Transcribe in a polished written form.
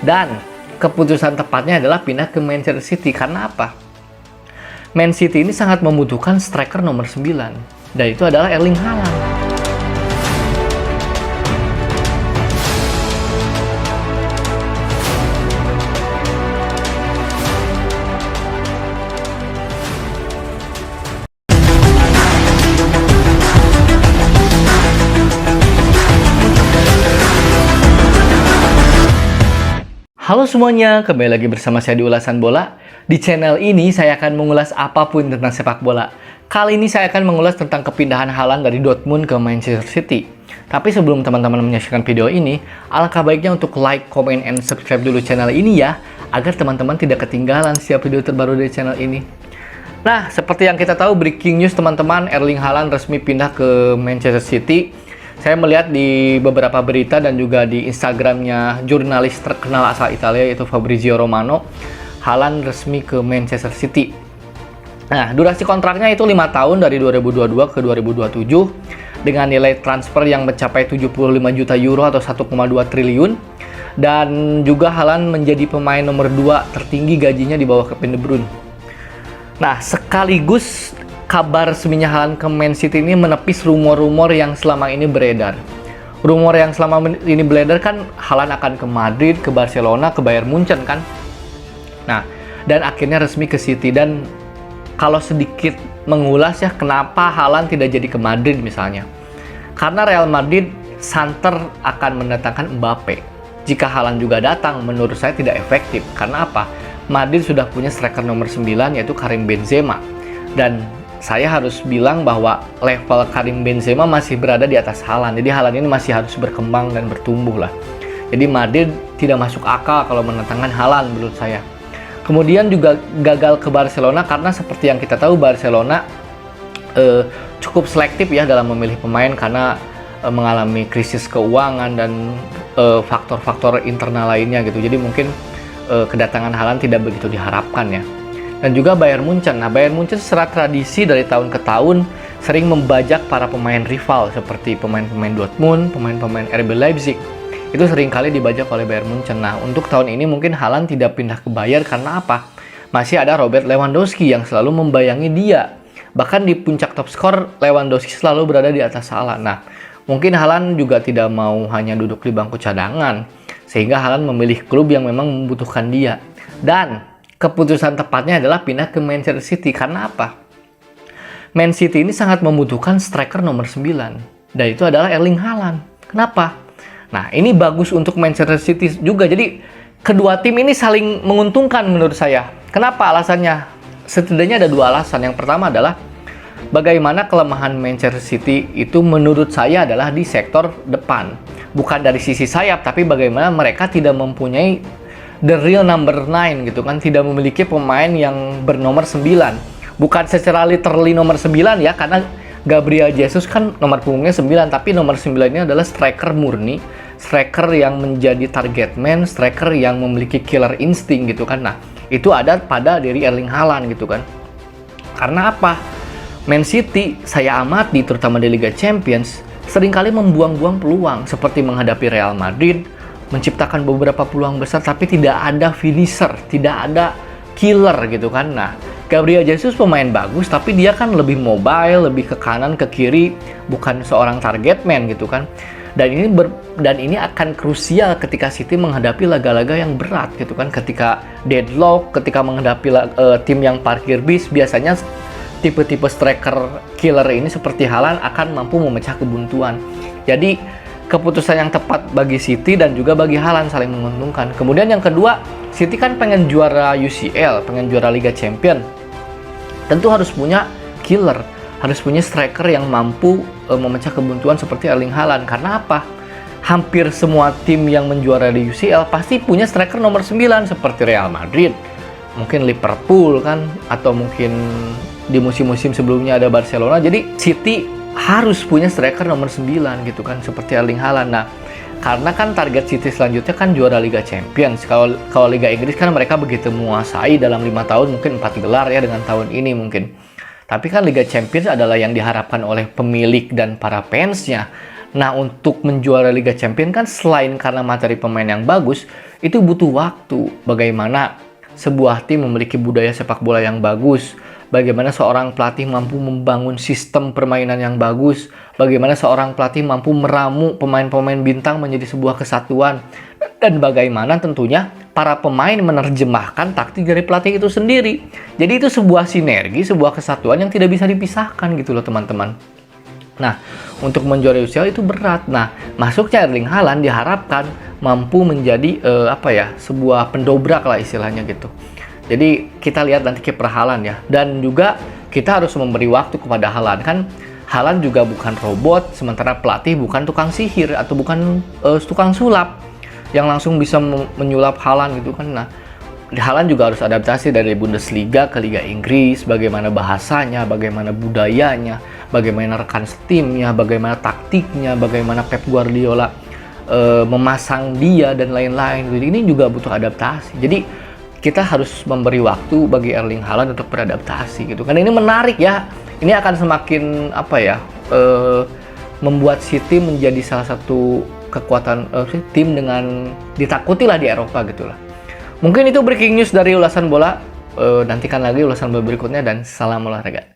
Dan keputusan tepatnya adalah pindah ke Manchester City. Karena apa? Man City ini sangat membutuhkan striker nomor 9. Dan itu adalah Erling Haaland. Halo semuanya, kembali lagi bersama saya di Ulasan Bola. Di channel ini saya akan mengulas apapun tentang sepak bola. Kali ini saya akan mengulas tentang kepindahan Haaland dari Dortmund ke Manchester City. Tapi sebelum teman-teman menyaksikan video ini, alangkah baiknya untuk like, comment, and subscribe dulu channel ini ya, agar teman-teman tidak ketinggalan setiap video terbaru dari channel ini. Nah, seperti yang kita tahu, breaking news teman-teman, Erling Haaland resmi pindah ke Manchester City. Saya melihat di beberapa berita dan juga di Instagramnya jurnalis terkenal asal Italia yaitu Fabrizio Romano, Haaland resmi ke Manchester City. Nah, durasi kontraknya itu 5 tahun dari 2022 ke 2027 dengan nilai transfer yang mencapai 75 juta euro atau 1,2 triliun. Dan juga Haaland menjadi pemain nomor 2 tertinggi gajinya di bawah Kevin De Bruyne. Nah, sekaligus kabar resminya Haaland ke Man City ini menepis rumor-rumor yang selama ini beredar. Rumor yang selama ini beredar kan Haaland akan ke Madrid, ke Barcelona, ke Bayern Munchen kan. Nah, dan akhirnya resmi ke City. Dan kalau sedikit mengulas ya, kenapa Haaland tidak jadi ke Madrid misalnya. Karena Real Madrid santer akan mendatangkan Mbappe. Jika Haaland juga datang, menurut saya tidak efektif. Karena apa? Madrid sudah punya striker nomor 9 yaitu Karim Benzema. Dan saya harus bilang bahwa level Karim Benzema masih berada di atas Haaland. Jadi Haaland ini masih harus berkembang dan bertumbuh lah. Jadi Madrid tidak masuk akal kalau menentangkan Haaland menurut saya. Kemudian juga gagal ke Barcelona karena seperti yang kita tahu Barcelona cukup selektif ya dalam memilih pemain karena mengalami krisis keuangan dan faktor-faktor internal lainnya gitu. Jadi mungkin kedatangan Haaland tidak begitu diharapkan ya. Dan juga Bayern Munchen. Nah, Bayern Munchen secara tradisi dari tahun ke tahun sering membajak para pemain rival seperti pemain-pemain Dortmund, pemain-pemain RB Leipzig. Itu sering kali dibajak oleh Bayern Munchen. Nah, untuk tahun ini mungkin Haaland tidak pindah ke Bayern karena apa? Masih ada Robert Lewandowski yang selalu membayangi dia. Bahkan di puncak top skor, Lewandowski selalu berada di atas Haaland. Nah, mungkin Haaland juga tidak mau hanya duduk di bangku cadangan, sehingga Haaland memilih klub yang memang membutuhkan dia. Dan keputusan tepatnya adalah pindah ke Manchester City. Karena apa? Man City ini sangat membutuhkan striker nomor 9. Dan itu adalah Erling Haaland. Kenapa? Nah, ini bagus untuk Manchester City juga. Jadi, kedua tim ini saling menguntungkan menurut saya. Kenapa alasannya? Setidaknya ada 2 alasan. Yang pertama adalah bagaimana kelemahan Manchester City itu menurut saya adalah di sektor depan. Bukan dari sisi sayap, tapi bagaimana mereka tidak mempunyai the real number 9 gitu kan, tidak memiliki pemain yang bernomor 9. Bukan secara literally nomor 9 ya, karena Gabriel Jesus kan nomor punggungnya 9, tapi nomor 9 ini adalah striker murni, striker yang menjadi target man, striker yang memiliki killer instinct gitu kan. Nah, itu ada pada diri Erling Haaland gitu kan. Karena apa? Man City saya amati terutama di Liga Champions seringkali membuang-buang peluang seperti menghadapi Real Madrid, menciptakan beberapa peluang besar tapi tidak ada finisher, tidak ada killer gitu kan. Nah, Gabriel Jesus pemain bagus tapi dia kan lebih mobile, lebih ke kanan, ke kiri, bukan seorang target man gitu kan. Dan ini akan krusial ketika City menghadapi laga-laga yang berat gitu kan. Ketika deadlock, ketika menghadapi tim yang parkir bis, biasanya tipe-tipe striker killer ini seperti Haaland akan mampu memecah kebuntuan. Jadi keputusan yang tepat bagi City dan juga bagi Haaland saling menguntungkan. Kemudian yang kedua, City kan pengen juara UCL, pengen juara Liga Champions. Tentu harus punya killer, harus punya striker yang mampu memecah kebuntuan seperti Erling Haaland. Karena apa? Hampir semua tim yang menjuara di UCL pasti punya striker nomor 9 seperti Real Madrid, mungkin Liverpool kan, atau mungkin di musim-musim sebelumnya ada Barcelona. Jadi City harus punya striker nomor 9 gitu kan, seperti Erling Haaland. Nah, karena kan target City selanjutnya kan juara Liga Champions. Kalau Liga Inggris kan mereka begitu menguasai dalam 5 tahun, mungkin 4 gelar ya dengan tahun ini mungkin. Tapi kan Liga Champions adalah yang diharapkan oleh pemilik dan para fansnya. Nah, untuk menjuara Liga Champions kan selain karena materi pemain yang bagus, itu butuh waktu. Bagaimana sebuah tim memiliki budaya sepak bola yang bagus, bagaimana seorang pelatih mampu membangun sistem permainan yang bagus, bagaimana seorang pelatih mampu meramu pemain-pemain bintang menjadi sebuah kesatuan, dan bagaimana tentunya para pemain menerjemahkan taktik dari pelatih itu sendiri. Jadi itu sebuah sinergi, sebuah kesatuan yang tidak bisa dipisahkan gitu loh teman-teman. Nah, untuk menjuarai UCL itu berat. Nah, masuknya Erling Haaland diharapkan mampu menjadi sebuah pendobrak lah istilahnya gitu. Jadi kita lihat nanti kiper Haaland ya. Dan juga kita harus memberi waktu kepada Haaland. Kan Haaland juga bukan robot, sementara pelatih bukan tukang sihir atau bukan tukang sulap yang langsung bisa menyulap Haaland gitu kan. Nah, Haaland juga harus adaptasi dari Bundesliga ke Liga Inggris, bagaimana bahasanya, bagaimana budayanya, bagaimana rekan timnya, bagaimana taktiknya, bagaimana Pep Guardiola memasang dia dan lain-lain. Jadi ini juga butuh adaptasi. Jadi kita harus memberi waktu bagi Erling Haaland untuk beradaptasi gitu. Karena ini menarik ya. Ini akan semakin membuat City menjadi salah satu kekuatan tim dengan ditakuti lah di Eropa gitulah. Mungkin itu breaking news dari ulasan bola. Nantikan lagi ulasan bola berikutnya dan salam olahraga.